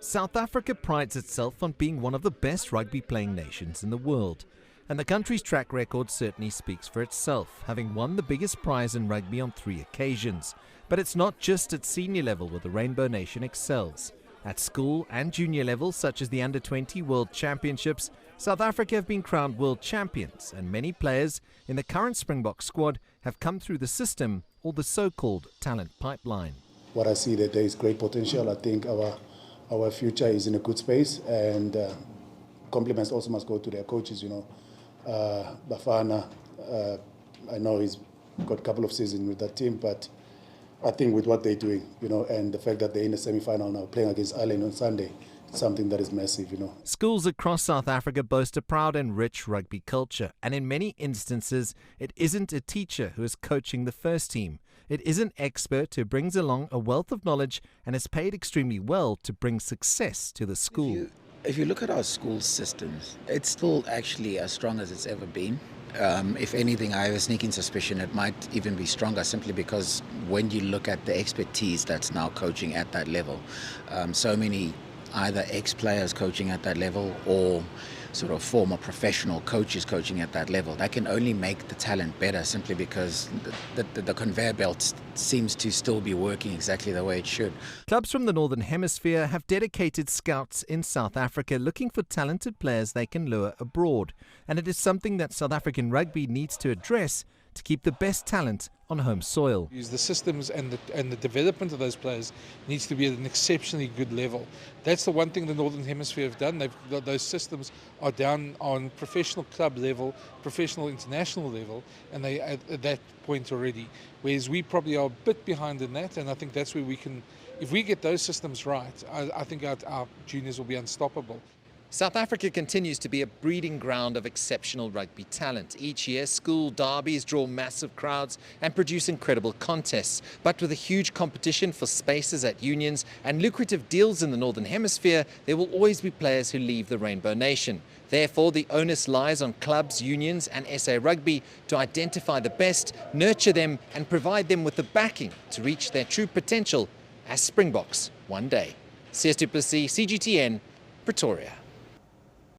South Africa prides itself on being one of the best rugby playing nations in the world. And the country's track record certainly speaks for itself, having won the biggest prize in rugby on 3 occasions. But it's not just at senior level where the Rainbow Nation excels. At school and junior levels, such as the Under-20 World Championships, South Africa have been crowned world champions, and many players in the current Springbok squad have come through the system, or the so-called talent pipeline. What I see that there is great potential. I think our future is in a good space, and compliments also must go to their coaches, Bafana, I know he's got a couple of seasons with that team, but I think with what they're doing, and the fact that they're in the semi-final now, playing against Ireland on Sunday, it's something that is massive, Schools across South Africa boast a proud and rich rugby culture, and in many instances, it isn't a teacher who is coaching the first team. It is an expert who brings along a wealth of knowledge and is paid extremely well to bring success to the school. If you look at our school systems, it's still actually as strong as it's ever been. If anything, I have a sneaking suspicion it might even be stronger, simply because when you look at the expertise that's now coaching at that level, so many either ex-players coaching at that level or sort of former professional coaches coaching at that level, that can only make the talent better, simply because the conveyor belt seems to still be working exactly the way it should. Clubs from the Northern Hemisphere have dedicated scouts in South Africa looking for talented players they can lure abroad, and it is something that South African rugby needs to address to keep the best talent on home soil. The systems and the development of those players needs to be at an exceptionally good level. That's the one thing the Northern Hemisphere have done. Those systems are down on professional club level, professional international level, and they at that point already. Whereas we probably are a bit behind in that, and I think that's where we can, if we get those systems right, I think our juniors will be unstoppable. South Africa continues to be a breeding ground of exceptional rugby talent. Each year, school derbies draw massive crowds and produce incredible contests. But with a huge competition for spaces at unions and lucrative deals in the Northern Hemisphere, there will always be players who leave the Rainbow Nation. Therefore, the onus lies on clubs, unions and SA Rugby to identify the best, nurture them and provide them with the backing to reach their true potential as Springboks one day. CS du Plessis, CGTN, Pretoria.